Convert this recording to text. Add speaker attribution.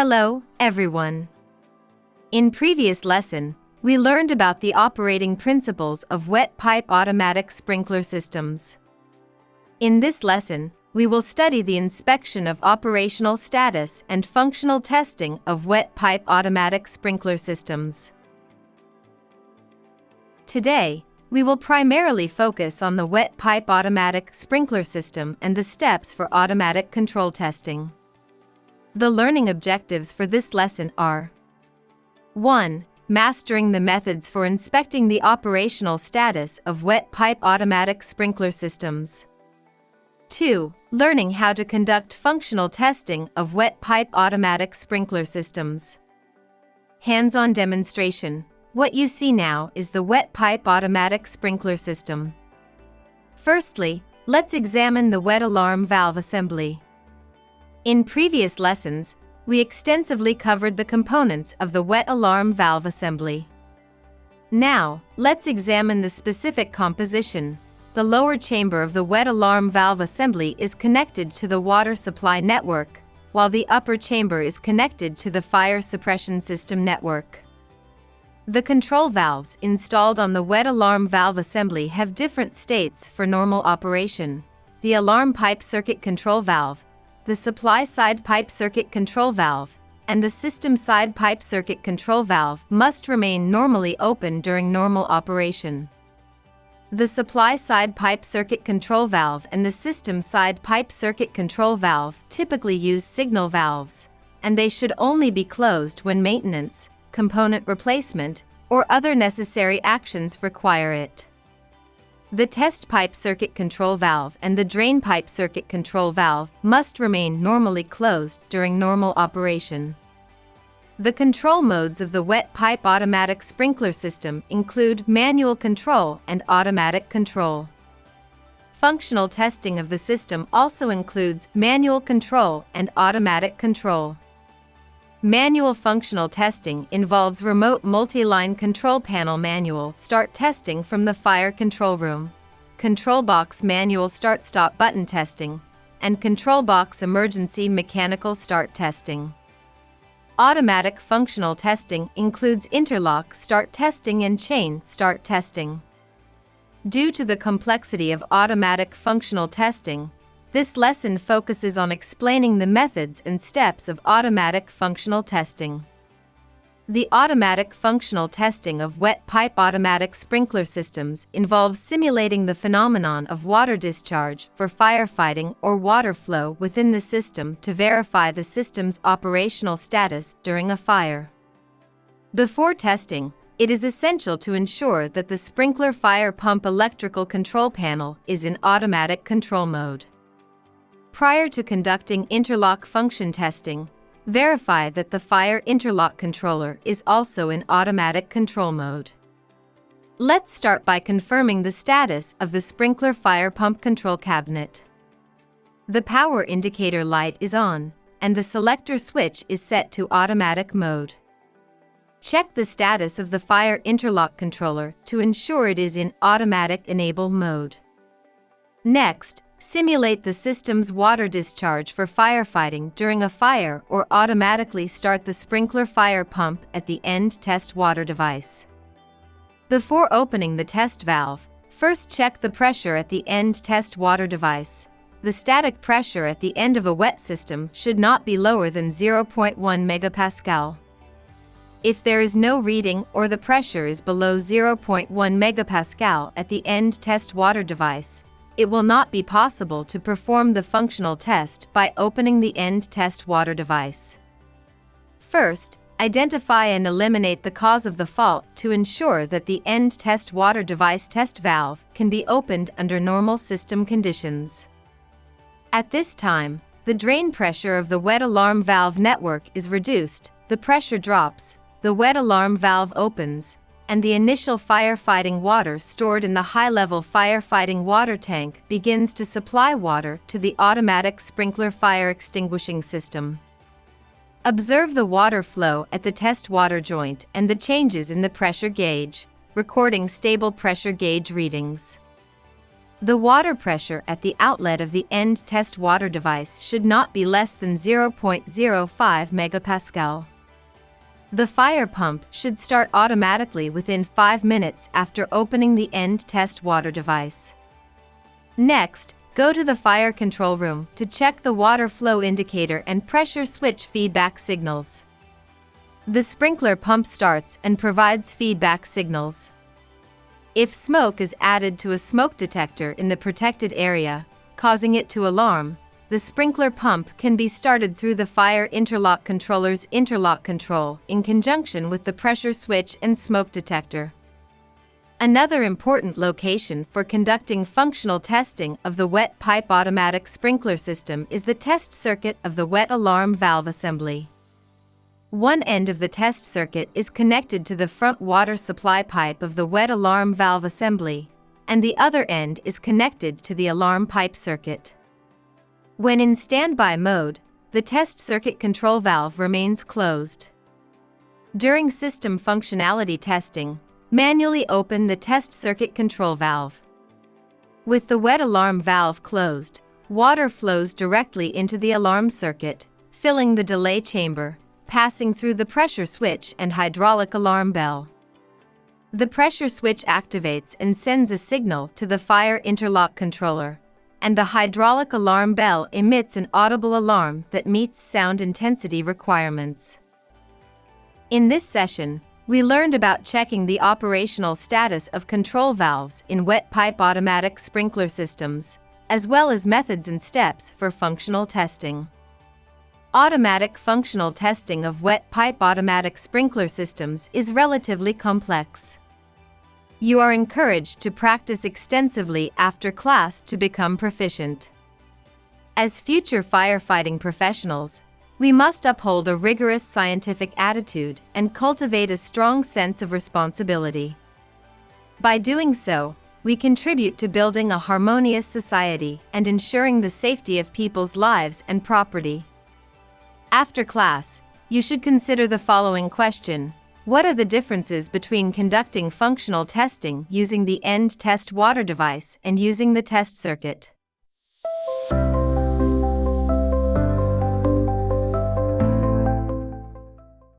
Speaker 1: Hello, everyone. In previous lesson, we learned about the operating principles of wet pipe automatic sprinkler systems. In this lesson, we will study the inspection of operational status and functional testing of wet pipe automatic sprinkler systems. Today, we will primarily focus on the wet pipe automatic sprinkler system and the steps for automatic control testing. The learning objectives for this lesson are: 1. Mastering the methods for inspecting the operational status of wet pipe automatic sprinkler systems. 2. Learning how to conduct functional testing of wet pipe automatic sprinkler systems. Hands-on demonstration. What you see now is the wet pipe automatic sprinkler system. Firstly, let's examine the wet alarm valve assembly. In previous lessons, we extensively covered the components of the wet alarm valve assembly. Now, let's examine the specific composition. The lower chamber of the wet alarm valve assembly is connected to the water supply network, while the upper chamber is connected to the fire suppression system network. The control valves installed on the wet alarm valve assembly have different states for normal operation. The alarm pipe circuit control valve, the supply side pipe circuit control valve, and the system side pipe circuit control valve must remain normally open during normal operation. The supply side pipe circuit control valve and the system side pipe circuit control valve typically use signal valves, and they should only be closed when maintenance, component replacement, or other necessary actions require it. The test pipe circuit control valve and the drain pipe circuit control valve must remain normally closed during normal operation. The control modes of the wet pipe automatic sprinkler system include manual control and automatic control. Functional testing of the system also includes manual control and automatic control. Manual functional testing involves remote multi-line control panel manual start testing from the fire control room, control box manual start-stop button testing, and control box emergency mechanical start testing. Automatic functional testing includes interlock start testing and chain start testing. Due to the complexity of automatic functional testing, this lesson focuses on explaining the methods and steps of automatic functional testing. The automatic functional testing of wet pipe automatic sprinkler systems involves simulating the phenomenon of water discharge for firefighting or water flow within the system to verify the system's operational status during a fire. Before testing, it is essential to ensure that the sprinkler fire pump electrical control panel is in automatic control mode. Prior to conducting interlock function testing, verify that the fire interlock controller is also in automatic control mode. Let's start by confirming the status of the sprinkler fire pump control cabinet. The power indicator light is on, and the selector switch is set to automatic mode. Check the status of the fire interlock controller to ensure it is in automatic enable mode. Next, simulate the system's water discharge for firefighting during a fire or automatically start the sprinkler fire pump at the end test water device. Before opening the test valve, first check the pressure at the end test water device. The static pressure at the end of a wet system should not be lower than 0.1 megapascal. If there is no reading or the pressure is below 0.1 megapascal at the end test water device, it will not be possible to perform the functional test by opening the end test water device. First, identify and eliminate the cause of the fault to ensure that the end test water device test valve can be opened under normal system conditions. At this time, the drain pressure of the wet alarm valve network is reduced, the pressure drops, the wet alarm valve opens, and the initial firefighting water stored in the high-level firefighting water tank begins to supply water to the automatic sprinkler fire extinguishing system. Observe the water flow at the test water joint and the changes in the pressure gauge, recording stable pressure gauge readings. The water pressure at the outlet of the end test water device should not be less than 0.05 megapascal. The fire pump should start automatically within 5 minutes after opening the end test water device. Next, go to the fire control room to check the water flow indicator and pressure switch feedback signals. The sprinkler pump starts and provides feedback signals. If smoke is added to a smoke detector in the protected area, causing it to alarm, the sprinkler pump can be started through the fire interlock controller's interlock control in conjunction with the pressure switch and smoke detector. Another important location for conducting functional testing of the wet pipe automatic sprinkler system is the test circuit of the wet alarm valve assembly. One end of the test circuit is connected to the front water supply pipe of the wet alarm valve assembly, and the other end is connected to the alarm pipe circuit. When in standby mode, the test circuit control valve remains closed. During system functionality testing, manually open the test circuit control valve. With the wet alarm valve closed, water flows directly into the alarm circuit, filling the delay chamber, passing through the pressure switch and hydraulic alarm bell. The pressure switch activates and sends a signal to the fire interlock controller, and the hydraulic alarm bell emits an audible alarm that meets sound intensity requirements. In this session, we learned about checking the operational status of control valves in wet pipe automatic sprinkler systems, as well as methods and steps for functional testing. Automatic functional testing of wet pipe automatic sprinkler systems is relatively complex. You are encouraged to practice extensively after class to become proficient. As future firefighting professionals, we must uphold a rigorous scientific attitude and cultivate a strong sense of responsibility. By doing so, we contribute to building a harmonious society and ensuring the safety of people's lives and property. After class, you should consider the following question: what are the differences between conducting functional testing using the end test water device and using the test circuit?